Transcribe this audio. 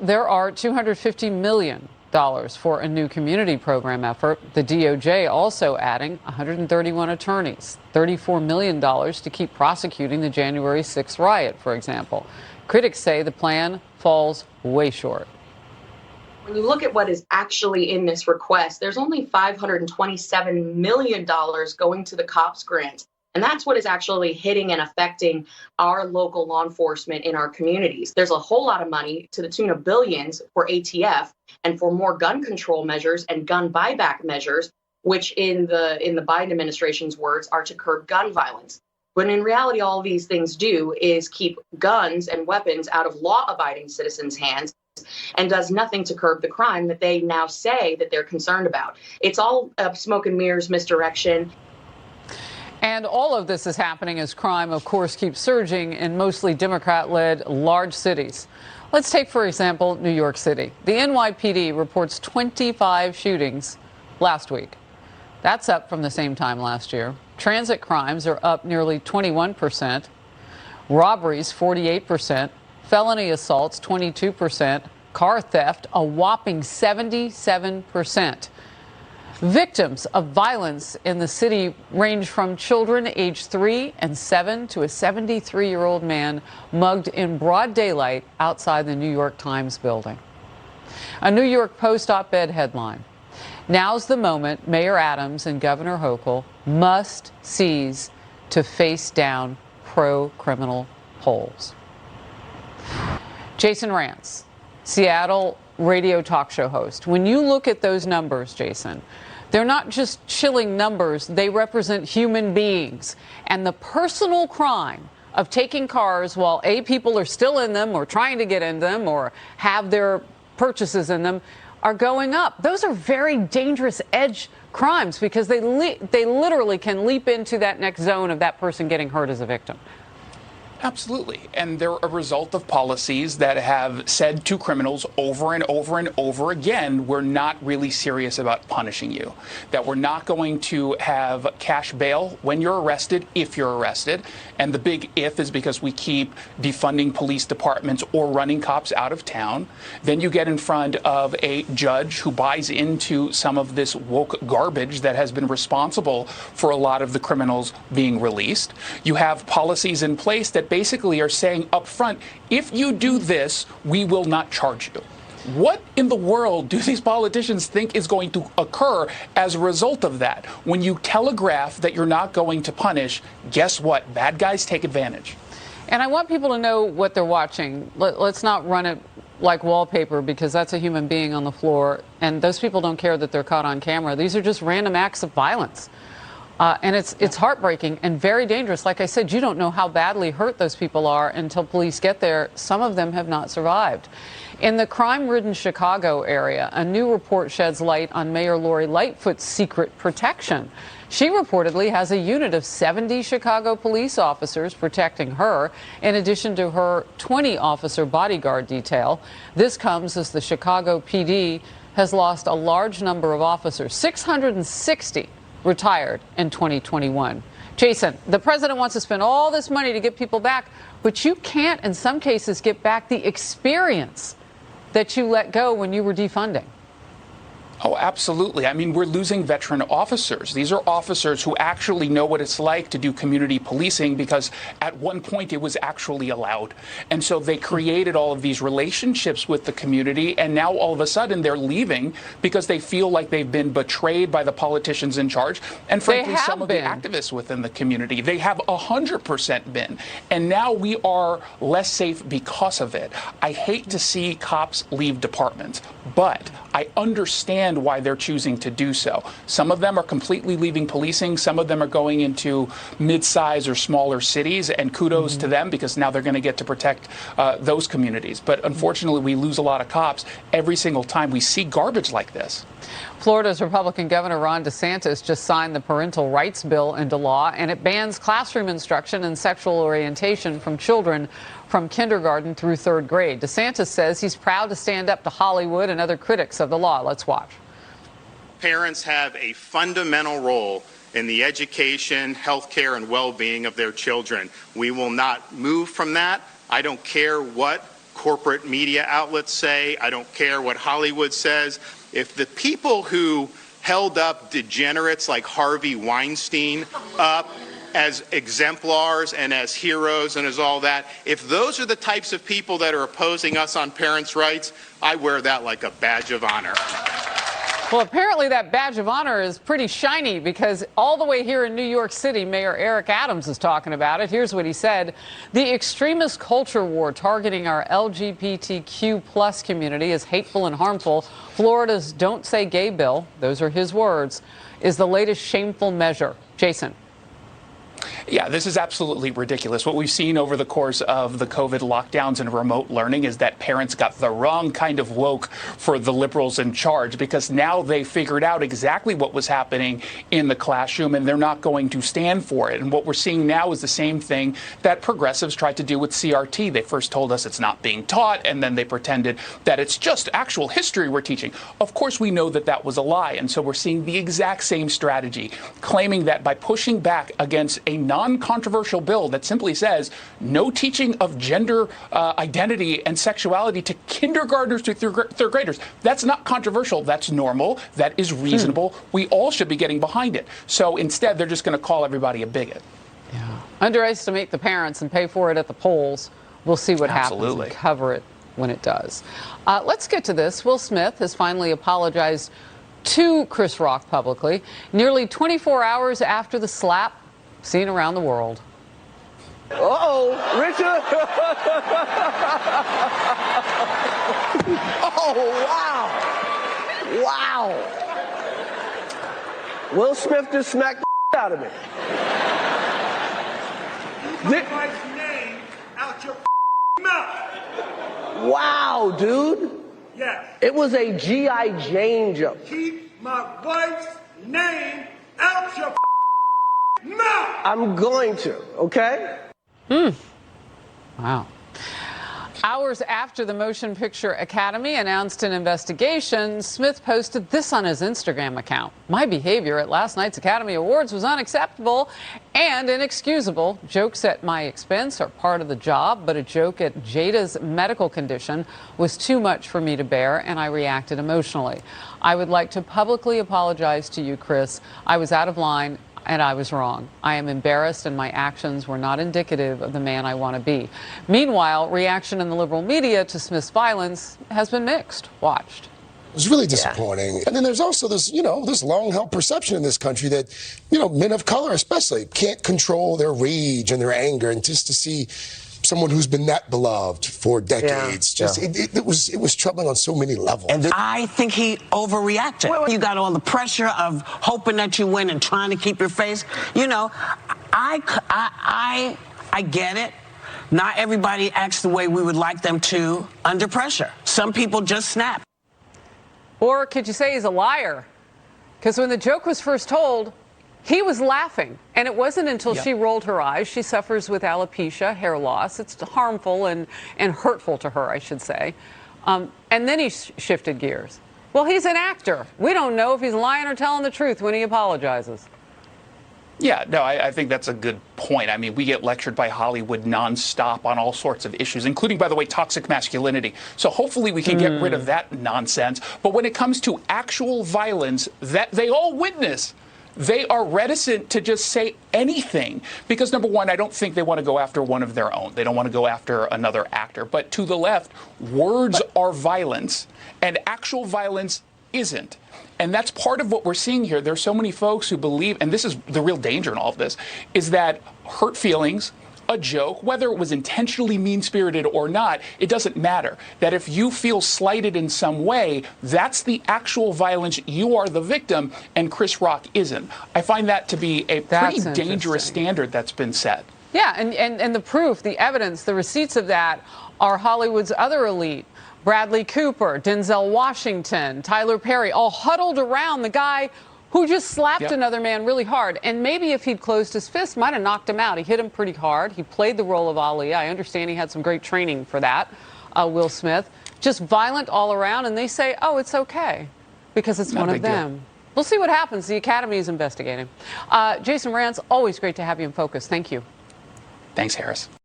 There are $250 million for a new community program effort. The DOJ also adding 131 attorneys, $34 million to keep prosecuting the January 6th riot, for example. Critics say the plan falls way short. When you look at what is actually in this request, there's only $527 million going to the COPS grant. And that's what is actually hitting and affecting our local law enforcement in our communities. There's a whole lot of money to the tune of billions for ATF and for more gun control measures and gun buyback measures, which in the Biden administration's words are to curb gun violence. When in reality, all these things do is keep guns and weapons out of law-abiding citizens' hands and does nothing to curb the crime that they now say that they're concerned about. It's all smoke and mirrors, misdirection. And all of this is happening as crime, of course, keeps surging in mostly Democrat-led large cities. Let's take, for example, New York City. The NYPD reports 25 shootings last week. That's up from the same time last year. Transit crimes are up nearly 21%. Robberies, 48%. Felony assaults, 22%. Car theft, a whopping 77%. Victims of violence in the city range from children aged 3 and 7 to a 73-year-old man mugged in broad daylight outside the New York Times building. A New York Post op-ed headline. Now's the moment Mayor Adams and Governor Hochul must seize to face down pro-criminal polls. Jason Rantz, Seattle radio talk show host. When you look at those numbers, Jason, they're not just chilling numbers, they represent human beings. And the personal crime of taking cars while people are still in them or trying to get in them or have their purchases in them are going up. Those are very dangerous edge crimes because they literally can leap into that next zone of that person getting hurt as a victim. Absolutely. And they're a result of policies that have said to criminals over and over and over again, we're not really serious about punishing you, that we're not going to have cash bail when you're arrested, if you're arrested. And the big if is because we keep defunding police departments or running cops out of town. Then you get in front of a judge who buys into some of this woke garbage that has been responsible for a lot of the criminals being released. You have policies in place that basically are saying up front, if you do this, we will not charge you. What in the world do these politicians think is going to occur as a result of that? When you telegraph that you're not going to punish, guess what? Bad guys take advantage. And I want people to know what they're watching. Let's not run it like wallpaper because that's a human being on the floor. And those people don't care that they're caught on camera. These are just random acts of violence. And it's heartbreaking and very dangerous. Like I said, you don't know how badly hurt those people are until police get there. Some of them have not survived. In the crime-ridden Chicago area, a new report sheds light on Mayor Lori Lightfoot's secret protection. She reportedly has a unit of 70 Chicago police officers protecting her, in addition to her 20-officer bodyguard detail. This comes as the Chicago PD has lost a large number of officers, 660 retired in 2021. Jason, the president wants to spend all this money to get people back, but you can't, in some cases, get back the experience that you let go when you were defunding. Oh, absolutely. I mean, we're losing veteran officers. These are officers who actually know what it's like to do community policing because at one point it was actually allowed. And so they created all of these relationships with the community. And now all of a sudden they're leaving because they feel like they've been betrayed by the politicians in charge. And frankly, some of the activists within the community, they have 100% been. And now we are less safe because of it. I hate to see cops leave departments, but I understand why they're choosing to do so. Some of them are completely leaving policing. Some of them are going into mid-size or smaller cities, and kudos to them because now they're going to get to protect those communities. But unfortunately, we lose a lot of cops every single time we see garbage like this. Florida's Republican Governor Ron DeSantis just signed the parental rights bill into law, and it bans classroom instruction and sexual orientation from children from kindergarten through third grade. DeSantis says he's proud to stand up to Hollywood and other critics of the law. Let's watch. Parents have a fundamental role in the education, health care, and well-being of their children. We will not move from that. I don't care what corporate media outlets say. I don't care what Hollywood says. If the people who held up degenerates like Harvey Weinstein up as exemplars and as heroes and as all that, if those are the types of people that are opposing us on parents' rights, I wear that like a badge of honor. Well, apparently that badge of honor is pretty shiny, because all the way here in New York City, Mayor Eric Adams is talking about it. Here's what he said. The extremist culture war targeting our LGBTQ plus community is hateful and harmful. Florida's Don't Say Gay bill, those are his words, is the latest shameful measure. Jason. Yeah, this is absolutely ridiculous. What we've seen over the course of the COVID lockdowns and remote learning is that parents got the wrong kind of woke for the liberals in charge, because now they figured out exactly what was happening in the classroom and they're not going to stand for it. And what we're seeing now is the same thing that progressives tried to do with CRT. They first told us it's not being taught, and then they pretended that it's just actual history we're teaching. Of course, we know that that was a lie. And so we're seeing the exact same strategy, claiming that by pushing back against a non-controversial bill that simply says no teaching of gender identity and sexuality to kindergartners to third graders. That's not controversial. That's normal. That is reasonable. We all should be getting behind it. So instead, they're just going to call everybody a bigot. Yeah. Underestimate the parents and pay for it at the polls. We'll see what happens and cover it when it does. Let's get to this. Will Smith has finally apologized to Chris Rock publicly, nearly 24 hours after the slap seen around the world. Uh-oh, Richard. Oh, wow. Wow. Will Smith just smacked the out of me. Keep my wife's name out your mouth. Wow, dude. Yes. It was a G.I. Jane joke. Keep my wife's name out your mouth. I'm going to, okay? Wow. Hours after the Motion Picture Academy announced an investigation, Smith posted this on his Instagram account. My behavior at last night's Academy Awards was unacceptable and inexcusable. Jokes at my expense are part of the job, but a joke at Jada's medical condition was too much for me to bear, and I reacted emotionally. I would like to publicly apologize to you, Chris. I was out of line, and I was wrong. I am embarrassed, and my actions were not indicative of the man I want to be. Meanwhile, reaction in the liberal media to Smith's violence has been mixed. Watched. It was really disappointing. Yeah. And then there's also this, this long-held perception in this country that, men of color especially can't control their rage and their anger. And just to see someone who's been that beloved for decades, it was troubling on so many levels. And I think he overreacted. Well, you got all the pressure of hoping that you win and trying to keep your face. I get it. Not everybody acts the way we would like them to under pressure. Some people just snap. Or could you say he's a liar? Because when the joke was first told, he was laughing, and it wasn't until she rolled her eyes. She suffers with alopecia, hair loss. It's harmful and hurtful to her, I should say. And then he shifted gears. Well, he's an actor. We don't know if he's lying or telling the truth when he apologizes. Yeah, no, I think that's a good point. I mean, we get lectured by Hollywood nonstop on all sorts of issues, including, by the way, toxic masculinity. So hopefully we can get rid of that nonsense. But when it comes to actual violence that they all witness, they are reticent to just say anything because, number one, I don't think they want to go after one of their own. They don't want to go after another actor. But to the left, words are violence, and actual violence isn't. And that's part of what we're seeing here. There's so many folks who believe, and this is the real danger in all of this, is that hurt feelings, a joke, whether it was intentionally mean-spirited or not, it doesn't matter. That if you feel slighted in some way, that's the actual violence. You are the victim, and Chris Rock isn't. I find that to be a pretty dangerous standard that's been set. Yeah, and the proof, the evidence, the receipts of that are Hollywood's other elite. Bradley Cooper, Denzel Washington, Tyler Perry, all huddled around the guy who just slapped another man really hard. And maybe if he'd closed his fist, might have knocked him out. He hit him pretty hard. He played the role of Ali. I understand he had some great training for that, Will Smith. Just violent all around, and they say, oh, it's okay, because it's one of them. We'll see what happens. The Academy is investigating. Jason Rantz, always great to have you in focus. Thank you. Thanks, Harris.